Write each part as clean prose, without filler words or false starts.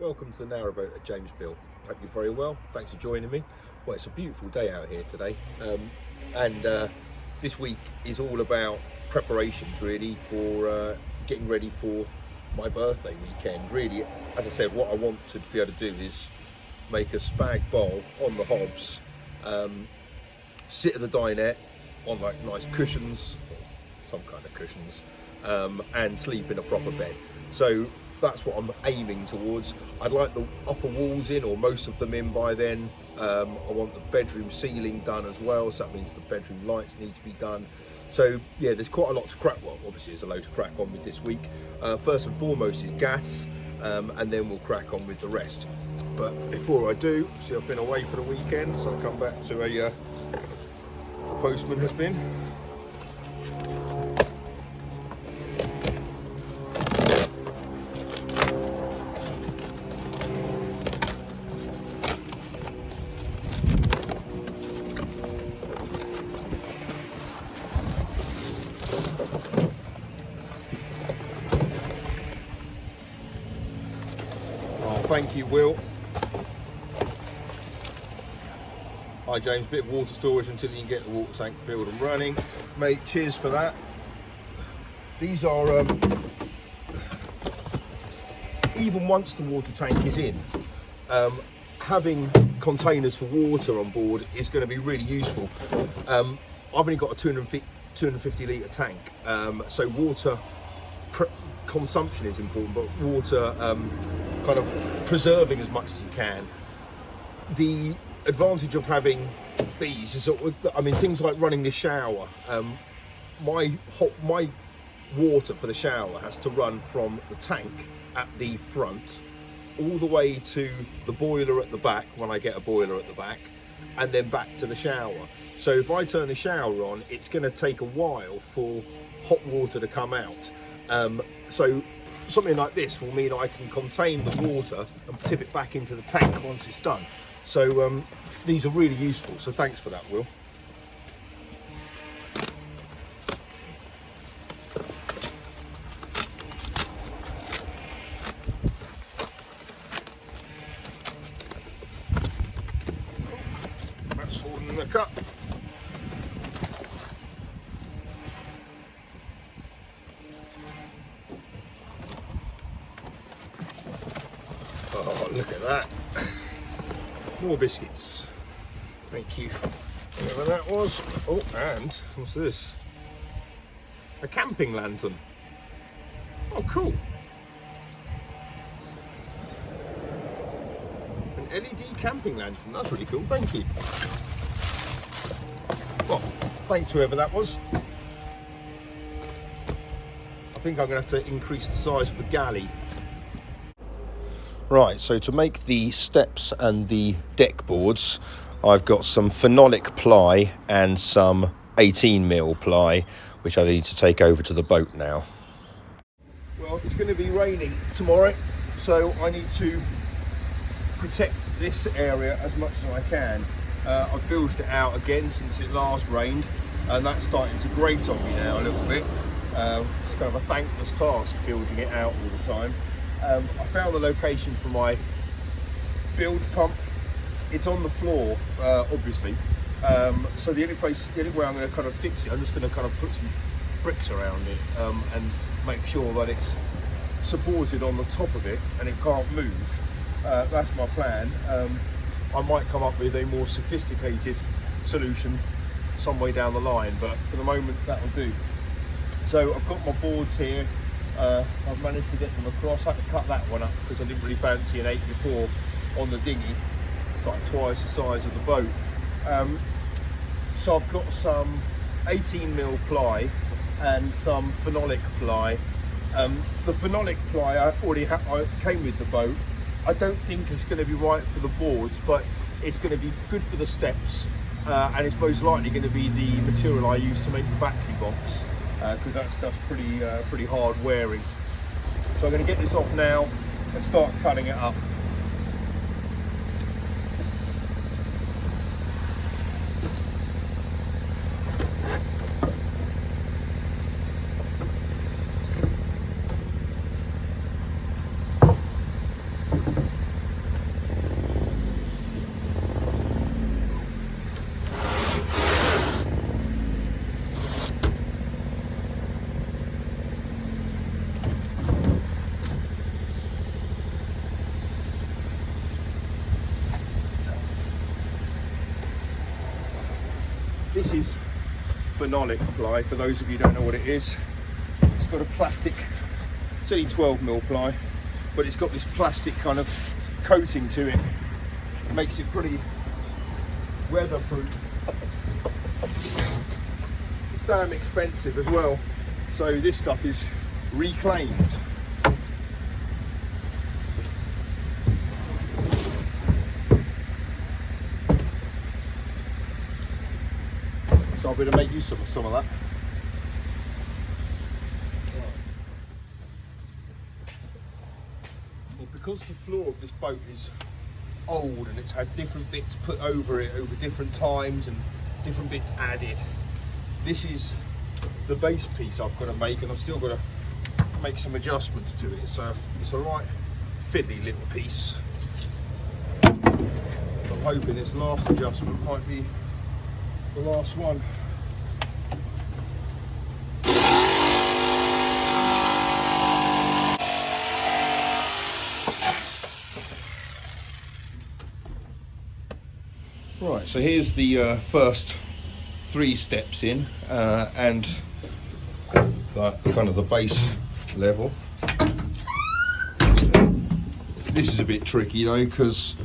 Welcome to the Narrowboat at James Bill. Hope you're very well. Thanks for joining me. Well, it's a beautiful day out here today, and this week is all about preparations really for getting ready for my birthday weekend. Really, as I said, what I want to be able to do is make a spag bowl on the hobs, sit at the dinette on like nice cushions, some kind of cushions, and sleep in a proper bed. So that's what I'm aiming towards. I'd like the upper walls in, or most of them in by then. I want the bedroom ceiling done as well, so that means the bedroom lights need to be done. So yeah, there's quite a lot to crack. Well, obviously there's a load to crack on with this week. First and foremost is gas, and then we'll crack on with the rest. But before I do, see, I've been away for the weekend, so I'll come back to the postman has been. Thank you, Will. Hi James, bit of water storage until you can get the water tank filled and running. Mate, cheers for that. These are, even once the water tank is in, having containers for water on board is going to be really useful. I've only got a 250 litre tank, so water consumption is important, but water kind of preserving as much as you can. The advantage of having these is, I mean, things like running the shower. My water for the shower has to run from the tank at the front all the way to the boiler at the back when I get a boiler at the back, and then back to the shower. So if I turn the shower on, it's going to take a while for hot water to come out. So something like this will mean I can contain the water and tip it back into the tank once it's done. So these are really useful, so thanks for that, Will. That's fallen in the cup. Oh, look at that. More biscuits. Thank you. Whatever that was. Oh, and what's this? A camping lantern. Oh, cool. An LED camping lantern. That's really cool. Thank you. Well, thanks whoever that was. I think I'm going to have to increase the size of the galley. Right, so to make the steps and the deck boards, I've got some phenolic ply and some 18mm ply, which I need to take over to the boat now. Well, it's going to be raining tomorrow, so I need to protect this area as much as I can. I've bilged it out again since it last rained, and that's starting to grate on me now a little bit. It's kind of a thankless task, bilging it out all the time. I found the location for my bilge pump. It's on the floor, obviously. So the only way I'm going to kind of fix it, I'm just going to kind of put some bricks around it and make sure that it's supported on the top of it and it can't move. That's my plan. I might come up with a more sophisticated solution some way down the line, but for the moment that'll do. So I've got my boards here. I've managed to get them across. I had to cut that one up because I didn't really fancy an 8x4 on the dinghy. It's like twice the size of the boat. So I've got some 18mm ply and some phenolic ply. The phenolic ply I came with the boat. I don't think it's going to be right for the boards, but it's going to be good for the steps, and it's most likely going to be the material I use to make the battery box. Because that stuff's pretty hard wearing. So I'm going to get this off now and start cutting it up. this is phenolic ply, for those of you who don't know what it is. It's got a plastic, it's only 12mm ply, but it's got this plastic kind of coating to it. It makes it pretty weatherproof. It's damn expensive as well, so this stuff is reclaimed. So I'll be able to make use of some of that. Well, because the floor of this boat is old and it's had different bits put over it over different times and different bits added, this is the base piece I've got to make, and I've still got to make some adjustments to it. So it's a right fiddly little piece. I'm hoping this last adjustment might be the last one. Right, so here's the first 3 steps in, and kind of the base level. This is a bit tricky though, because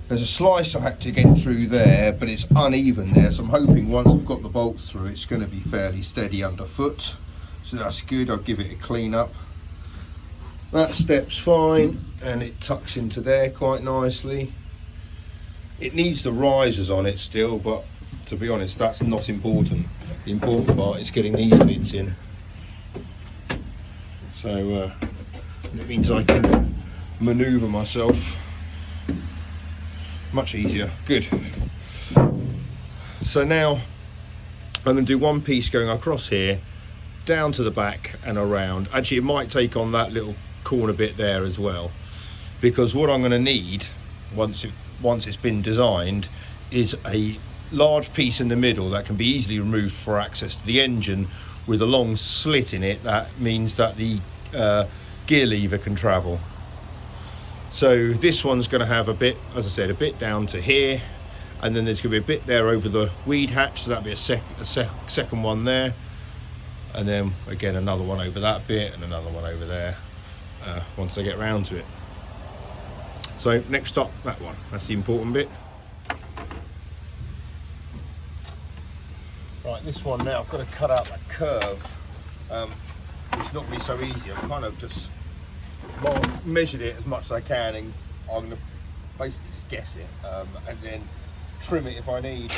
there's a slice I had to get through there, but it's uneven there, so I'm hoping once I've got the bolts through it's going to be fairly steady underfoot, so that's good. I'll give it a clean up. That step's fine, and it tucks into there quite nicely. It needs the risers on it still, but to be honest, that's not important. The important part is getting these bits in. So it means I can manoeuvre myself much easier. Good. So now I'm going to do one piece going across here, down to the back and around. Actually, it might take on that little corner bit there as well, because what I'm going to need once it's been designed is a large piece in the middle that can be easily removed for access to the engine, with a long slit in it. That means that the gear lever can travel. So this one's going to have a bit, as I said, a bit down to here, and then there's going to be a bit there over the weed hatch, so that'll be a second one there, and then again another one over that bit and another one over there once I get round to it. So next up, that one, that's the important bit. Right, this one now, I've got to cut out that curve. It's not really so easy. I've kind of just measured it as much as I can, and I'm going to basically just guess it and then trim it if I need.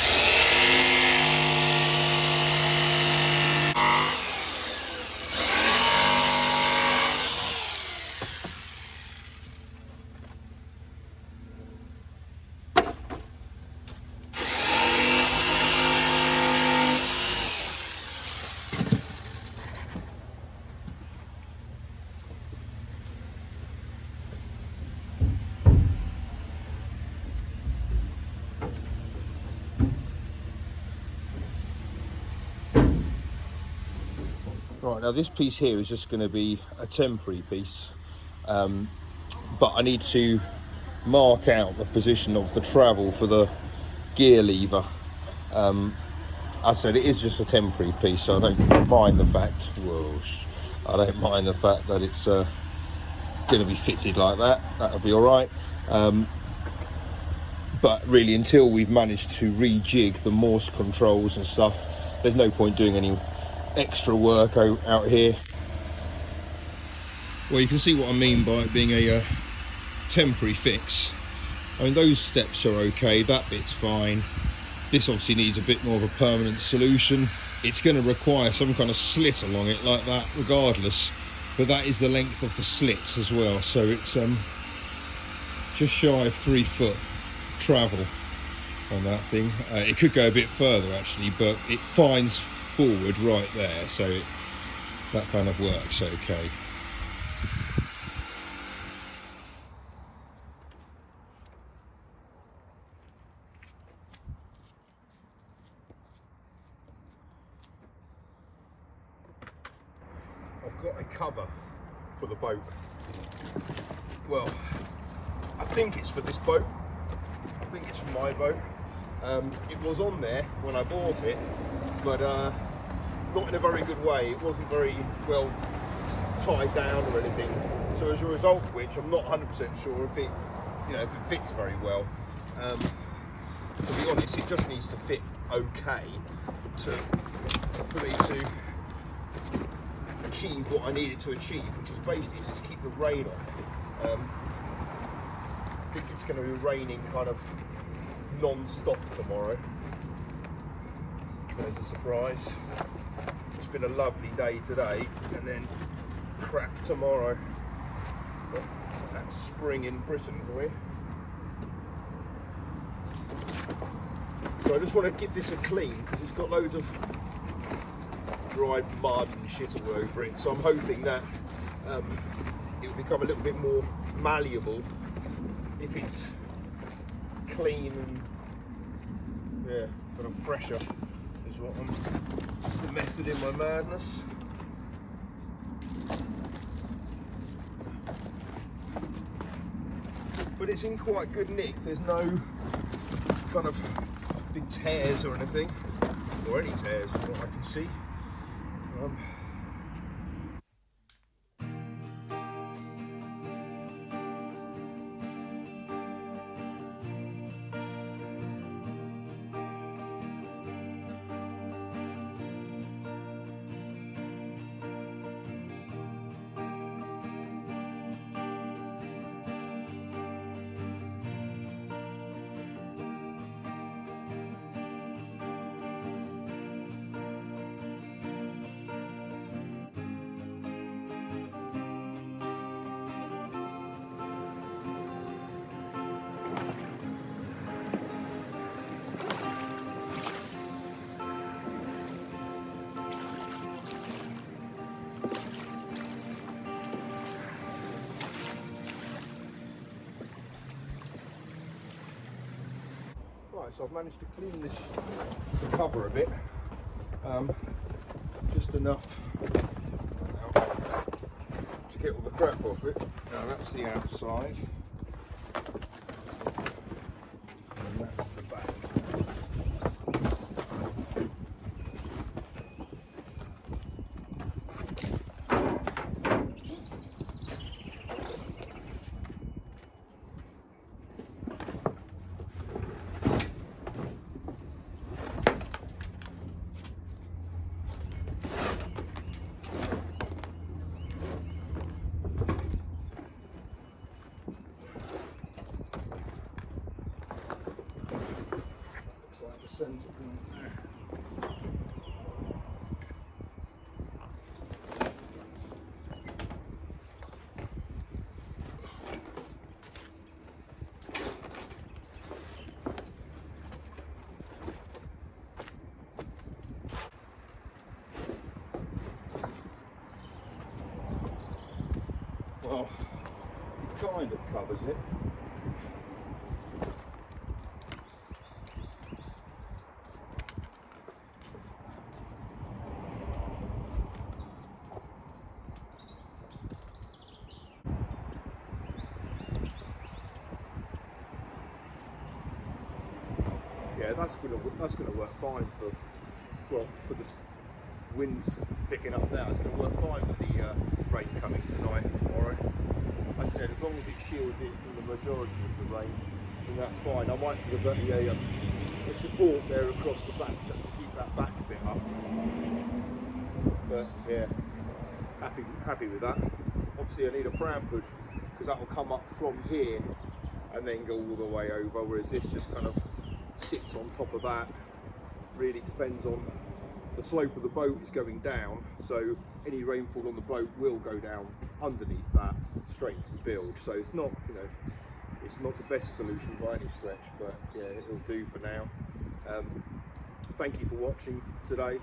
Right, now this piece here is just going to be a temporary piece, but I need to mark out the position of the travel for the gear lever. I said it is just a temporary piece, so I don't mind the fact, I don't mind the fact that it's going to be fitted like that. That'll be all right. But really, until we've managed to rejig the Morse controls and stuff, there's no point doing any extra work out here. Well, you can see what I mean by it being a temporary fix. I mean, those steps are okay, that bit's fine. This obviously needs a bit more of a permanent solution. It's going to require some kind of slit along it like that regardless, but that is the length of the slit as well, so it's just shy of 3 foot travel on that thing. It could go a bit further actually, but it finds forward right there, so that kind of works okay. I've got a cover for the boat. Well, I think it's for this boat. I think it's for my boat. It was on there when I bought it, but not in a very good way. It wasn't very well tied down or anything. So as a result of which, I'm not 100% sure if it, if it fits very well. To be honest, it just needs to fit okay for me to achieve what I need it to achieve, which is basically just to keep the rain off. I think it's going to be raining kind of non-stop tomorrow. There's a surprise. It's been a lovely day today, and then crap tomorrow. But that's spring in Britain for you. So I just want to give this a clean because it's got loads of dried mud and shit all over it. So I'm hoping that it will become a little bit more malleable if it's clean and kind of fresher is what I'm. It's the method in my madness. But it's in quite good nick. There's no kind of big tears or anything, or any tears from what I can see. Right, so I've managed to clean the cover a bit, just enough to get all the crap off it. Now that's the outside, and that's the back. Centre point there. Well, it kind of covers it. Yeah, that's gonna work fine for the winds picking up now. It's gonna work fine for the rain coming tonight and tomorrow. Like I said, as long as it shields it from the majority of the rain, then that's fine. I might put a support there across the back just to keep that back a bit up. But yeah, happy with that. Obviously, I need a pram hood because that will come up from here and then go all the way over, whereas this just kind of sits on top of that. Really depends on the slope of the boat is going down, so any rainfall on the boat will go down underneath that straight to the bilge. So it's not, it's not the best solution by any stretch, but yeah, it'll do for now. Thank you for watching today.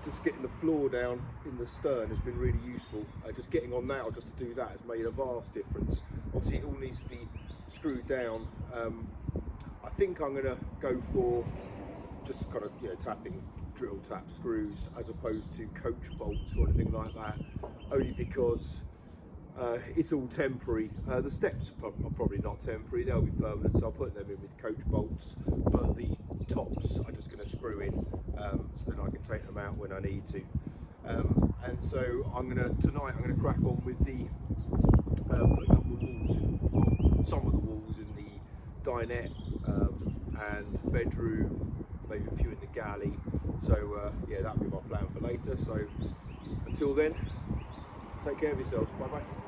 Just getting the floor down in the stern has been really useful. Just getting on now just to do that has made a vast difference. Obviously it all needs to be screwed down. I think I'm going to go for just kind of tapping drill tap screws as opposed to coach bolts or anything like that, only because it's all temporary. The steps are probably not temporary, they'll be permanent, so I'll put them in with coach bolts, but the tops I'm just going to screw in, so then I can take them out when I need to. And so tonight I'm going to crack on with the putting up the walls, well, some of the walls in the dinette and bedroom, maybe a few in the galley. So yeah, that'll be my plan for later. So until then, take care of yourselves. Bye bye.